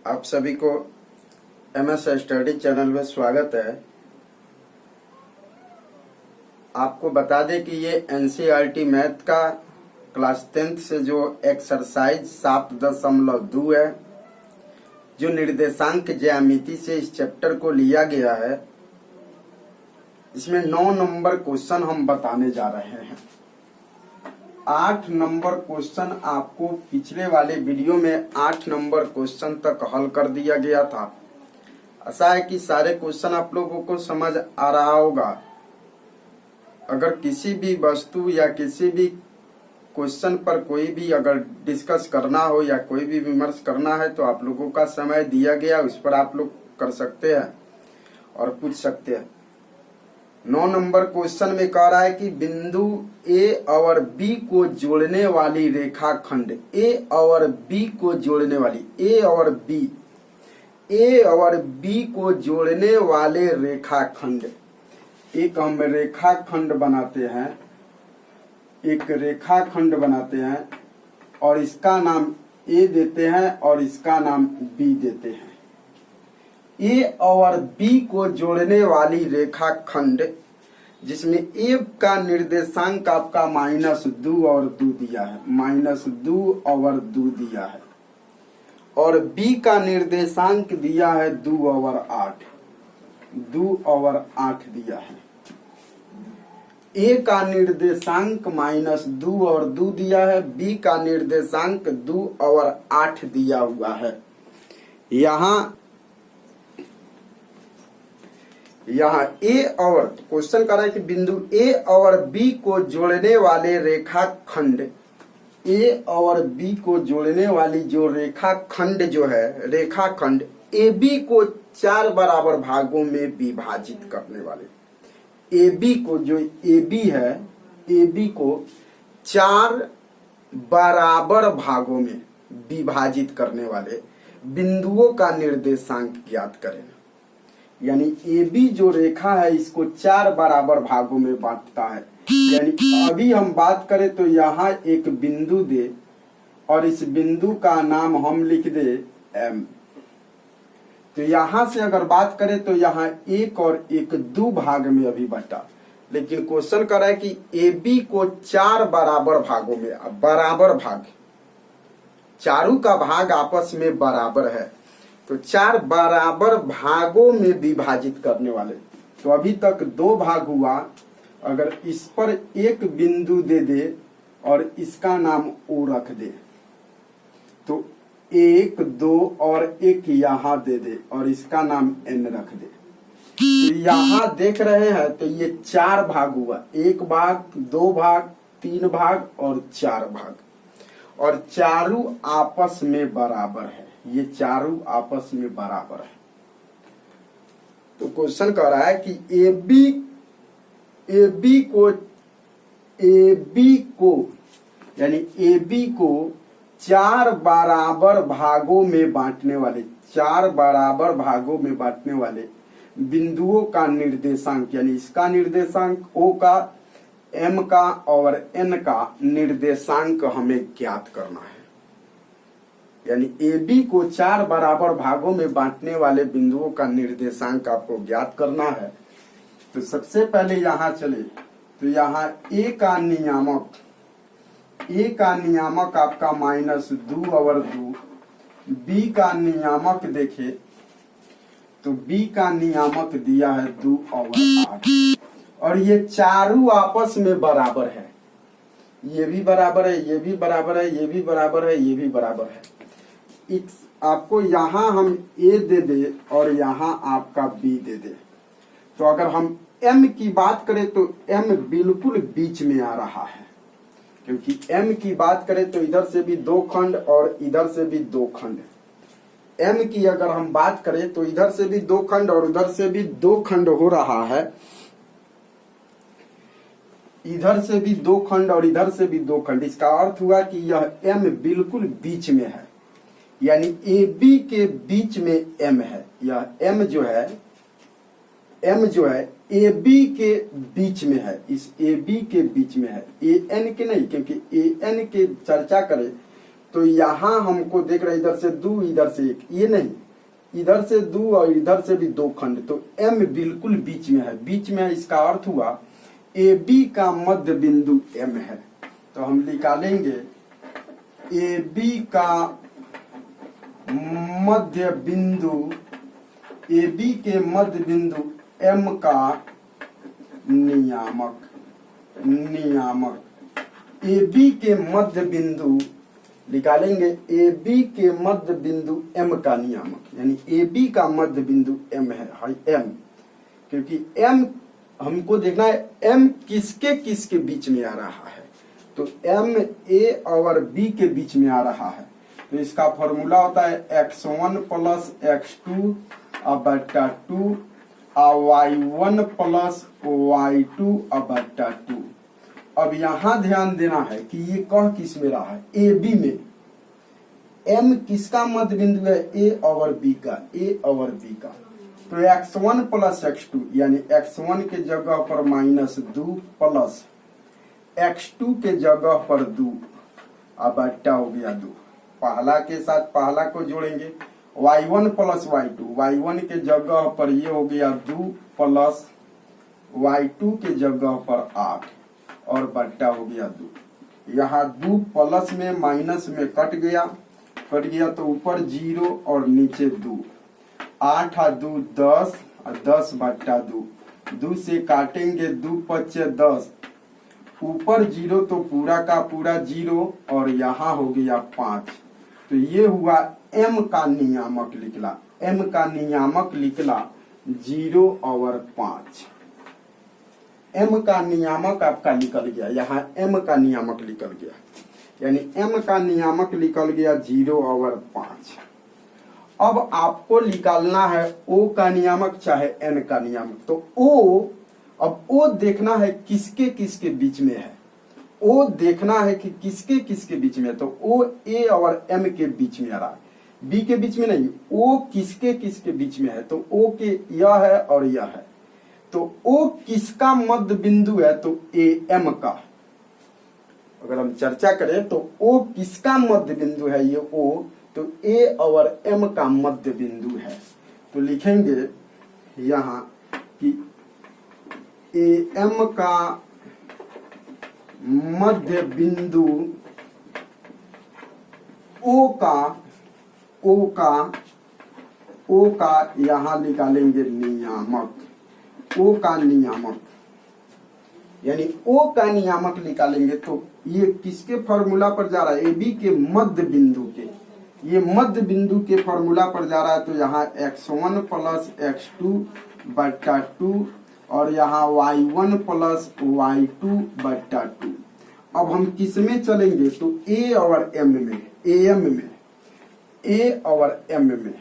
आप सभी को MS स्टडी चैनल में स्वागत है। आपको बता दें कि ये NCERT मैथ का क्लास 10th से जो एक्सरसाइज 7.2 है, जो निर्देशांक ज्यामिति से इस चैप्टर को लिया गया है, इसमें 9 नंबर क्वेश्चन हम बताने जा रहे हैं। 8 नंबर क्वेश्चन आपको पिछले वाले वीडियो में 8 नंबर क्वेश्चन तक हल कर दिया गया था। आशा है कि सारे क्वेश्चन आप लोगों को समझ आ रहा होगा। अगर किसी भी वस्तु या किसी भी क्वेश्चन पर कोई भी अगर डिस्कस करना हो या कोई भी विमर्श करना है तो आप लोगों का समय दिया गया, उस पर आप लोग कर सकते हैं और पूछ सकते हैं। 9 नंबर क्वेश्चन में कह रहा है कि बिंदु ए और बी को जोड़ने वाली रेखाखंड, ए और बी को जोड़ने वाली, ए और बी को जोड़ने वाले रेखाखंड, एक हम रेखाखंड बनाते हैं, एक रेखाखंड बनाते हैं और इसका नाम ए देते हैं और इसका नाम बी देते हैं। ए और बी को जोड़ने वाली रेखाखंड जिसमें ए का निर्देशांक आपका -2 और 2 दिया है, -2 और 2 दिया है, और बी का निर्देशांक दिया है 2 और 8, 2 और 8 दिया है। ए का निर्देशांक -2 और 2 दिया है, बी का निर्देशांक 2 और 8 दिया हुआ है। यहाँ ए और क्वेश्चन कर रहा है कि बिंदु ए और बी को जोड़ने वाले रेखाखंड, ए और बी को जोड़ने वाली जो रेखाखंड जो है, रेखाखंड ए बी को 4 बराबर भागों में विभाजित करने वाले, ए बी को जो ए बी है, ए बी को 4 बराबर भागों में विभाजित करने वाले बिंदुओं का निर्देशांक ज्ञात करें। यानी ए बी जो रेखा है इसको 4 बराबर भागों में बांटता है। यानी अभी हम बात करें तो यहाँ एक बिंदु दे और इस बिंदु का नाम हम लिख दे M। तो यहाँ से अगर बात करें तो यहाँ 1 और 1 2 भाग में अभी बटा, लेकिन क्वेश्चन कर रहा है कि ए बी को 4 बराबर भागों में, बराबर भाग, चारों का भाग आपस में बराबर है तो 4 बराबर भागों में विभाजित करने वाले। तो अभी तक 2 भाग हुआ, अगर इस पर एक बिंदु दे दे और इसका नाम O रख दे तो 1 2 और 1 यहाँ दे दे और इसका नाम N रख दे। तो यहाँ देख रहे हैं तो ये 4 भाग हुआ, 1 भाग, 2 भाग, 3 भाग और 4 भाग, और चारों आपस में बराबर है। ये चारों आपस में बराबर है। तो क्वेश्चन कह रहा है कि ए बी को यानी ए बी को 4 बराबर भागों में बांटने वाले, 4 बराबर भागों में बांटने वाले बिंदुओं का निर्देशांक, यानी इसका निर्देशांक O का, M का और N का निर्देशांक हमें ज्ञात करना है। यानी ए बी को 4 बराबर भागों में बांटने वाले बिंदुओं का निर्देशांक आपको ज्ञात करना है। तो सबसे पहले यहाँ चले तो यहाँ ए का नियामक आपका -2 और 2, बी का नियामक देखे तो बी का नियामक दिया है 2 और 8, और ये चारों आपस में बराबर है। ये भी बराबर है, ये भी बराबर है, ये भी बराबर है, ये भी बराबर है। आपको यहाँ हम ए दे दे और यहाँ आपका बी दे दे, तो अगर हम M की बात करें तो M बिल्कुल बीच में आ रहा है, क्योंकि M की बात करें तो इधर से भी 2 खंड और इधर से भी 2 खंड। M की अगर हम बात करें तो इधर से भी 2 खंड और उधर से भी 2 खंड हो रहा है, इधर से भी 2 खंड और इधर से भी 2 खंड। इसका अर्थ हुआ कि यह M बिल्कुल बीच में है, यानी ए बी के बीच में M है। यह M जो है ए बी के बीच में है, इस ए बी के बीच में है, ए एन के नहीं, क्योंकि ए एन के चर्चा करें तो यहाँ हमको देख रहे इधर से 2 इधर से 1, ये नहीं, इधर से 2 और इधर से भी 2 खंड, तो M बिल्कुल बीच में है। बीच में है इसका अर्थ हुआ AB का मध्य बिंदु M है। तो हम निकालेंगे AB का मध्य बिंदु, AB के मध्य बिंदु M का नियामक, AB के मध्य बिंदु निकालेंगे, AB के मध्य बिंदु M का नियामक, यानी AB का मध्य बिंदु M है, M, क्योंकि M हमको देखना है M किसके किसके बीच में आ रहा है। तो M A और B के बीच में आ रहा है, तो इसका फॉर्मूला होता है x1 प्लस x2 बटा 2 y1 प्लस y2 बटा 2। अब यहाँ ध्यान देना है कि ये कह किस में रहा है, AB में। M किसका मध्य बिंदु है, A और B का, A और B का। तो x1 प्लस x2 यानी x1 के जगह पर -2 प्लस x2 के जगह पर 2 बट्टा हो गया 2। पहला के साथ पहला को जोड़ेंगे, y1 प्लस y2, y1 के जगह पर ये हो गया 2 प्लस y2 के जगह पर 8 और बट्टा हो गया 2। यहाँ 2 प्लस में माइनस में कट गया तो ऊपर 0 और नीचे 2, 8 और 2 10 और 10 बट्टा 2, 2 से काटेंगे 2 बचे 10, ऊपर 0 तो पूरा का पूरा 0 और यहाँ हो गया 5। तो ये हुआ M का नियामक निकला, M का नियामक निकला 0 और 5। M का नियामक आपका निकल गया, यहाँ M का नियामक निकल गया, यानी M का नियामक निकल गया 0 और 5। अब आपको निकालना है O का नियामक चाहे N का नियामक। तो अब O देखना है किसके किसके बीच में है, O देखना है कि किसके किसके बीच में है। तो O A और M के बीच में आ रहा है, B के बीच में नहीं। O किसके किसके बीच में है, तो O के यह है और यह है। तो O किसका मध्य बिंदु है, तो AM का। अगर हम चर्चा करें तो O किसका मध्य बिंदु है, ये O, तो A और M का मध्य बिंदु है। तो लिखेंगे यहाँ कि AM का मध्य बिंदु O का यहाँ निकालेंगे नियामक, O का नियामक, यानी O का नियामक निकालेंगे। तो ये किसके फॉर्मूला पर जा रहा है, AB के मध्य बिंदु के, ये मध्य बिंदु के फॉर्मूला पर जा रहा है। तो यहाँ x1 प्लस x2 बट्टा 2 और यहाँ y1 प्लस y2 बट्टा 2। अब हम किस में चलेंगे, तो A और M में, AM में, A और M में,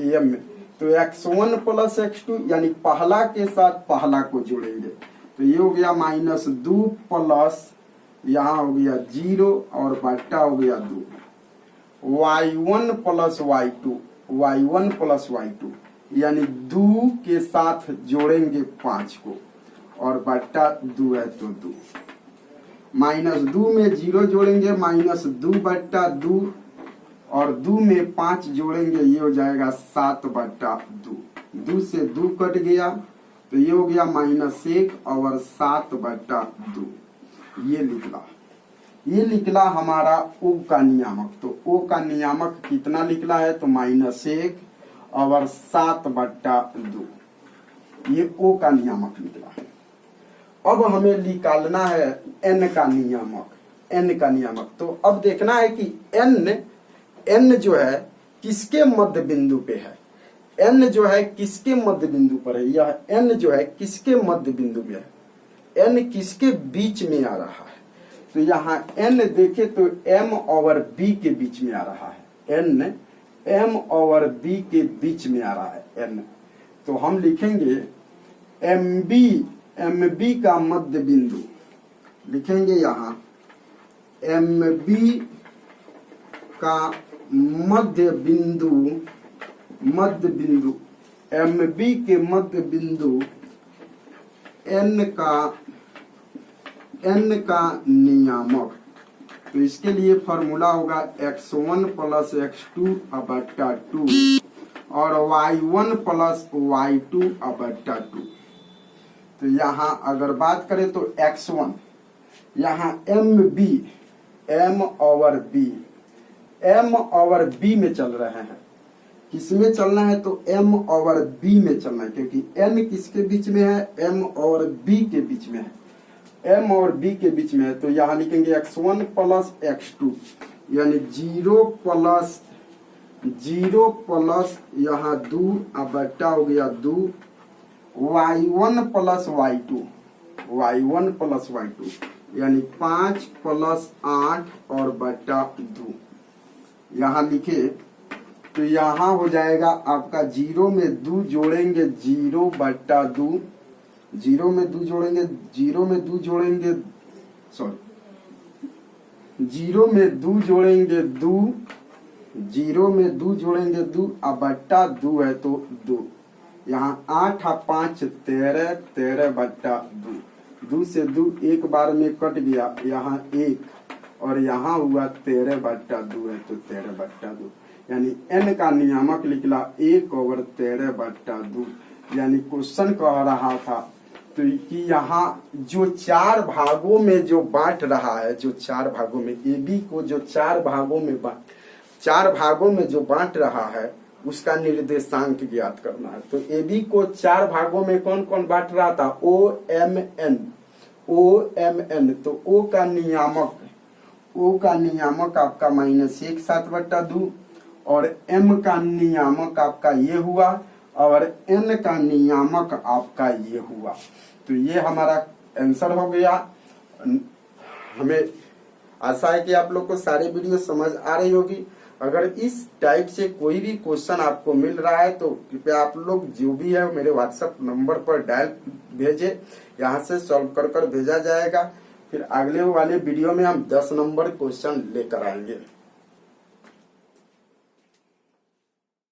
AM में। तो x1 प्लस x2 यानी पहला के साथ पहला को जोड़ेंगे, तो ये हो गया -2 प्लस यहाँ हो गया 0 और बट्टा हो गया 2, y1 plus y2, y1 plus y2 यानी 2 के साथ जोड़ेंगे 5 को और बट्टा 2 है तो 2, -2 में 0 जोड़ेंगे -2 बट्टा 2 और 2 में 5 जोड़ेंगे, ये हो जाएगा 7 बट्टा 2, 2 से 2 कट गया तो ये हो गया -1 और 7 बट्टा 2। ये निकला हमारा O का नियामक। तो O का नियामक कितना निकला है, तो -1 और 7 बट्टा 2, ये O का नियामक निकला। अब हमें निकालना है N का नियामक, N का नियामक। तो अब देखना है कि N जो है किसके मध्य बिंदु पे है, N जो है किसके मध्य बिंदु पर है, यह N जो है किसके मध्य बिंदु में है, N किसके बीच में आ रहा है। तो यहाँ N देखे तो M और B के बीच में आ रहा है, N M और B के बीच में आ रहा है N। तो हम लिखेंगे MB का मध्य बिंदु, लिखेंगे यहाँ MB का मध्य बिंदु MB के मध्य बिंदु N का नियामक। तो इसके लिए फॉर्मूला होगा x1 प्लस x2 बटा 2 और y1 प्लस y2 बटा 2। तो यहाँ अगर बात करें तो x1 यहाँ m ओवर b में चल रहे हैं। किसमें चलना है तो m ओवर b में चलना है, क्योंकि n किसके बीच में है, m और b के बीच में है, m और b के बीच में है। तो यहाँ लिखेंगे x1 प्लस x2 यानी 0 प्लस यहाँ 2 बटा हो गया 2 y1 प्लस y2 यानी 5 प्लस 8 और बटा 2 यहाँ लिखे। तो यहाँ हो जाएगा आपका 0 में 2 जोड़ेंगे 0 बटा 2, 0 में 2 जोड़ेंगे 0 में 2 जोड़ेंगे 2 0 में 2 जोड़ेंगे 2 बट्टा 2 है तो 2। यहाँ 8 5 13 बट्टा 2 से 2 एक बार में कट गया, यहाँ 1 और यहाँ हुआ 13 बट्टा 2 है तो 13 बट्टा 2 यानी n का नियामक निकला 1 ओवर 13 बट्टा 2। यानी क्वेश्चन कह रहा था तो कि यहाँ जो 4 भागों में जो बांट रहा है, जो 4 भागों में AB को जो 4 भागों में जो बांट रहा है उसका निर्देशांक ज्ञात करना है। तो AB को 4 भागों में कौन कौन बांट रहा था, OMN। तो O का नियामक आपका -1 7 बट्टा 2 और M का नियामक आपका ये हुआ और N का नियामक आपका ये हुआ। तो ये हमारा आंसर हो गया। हमें आशा है कि आप लोग को सारी वीडियो समझ आ रही होगी। अगर इस टाइप से कोई भी क्वेश्चन आपको मिल रहा है तो कृपया आप लोग जो भी है मेरे व्हाट्सएप नंबर पर डायल भेजे, यहाँ से सॉल्व कर भेजा जाएगा। फिर अगले वाले वीडियो में हम 10 नंबर क्वेश्चन लेकर आएंगे।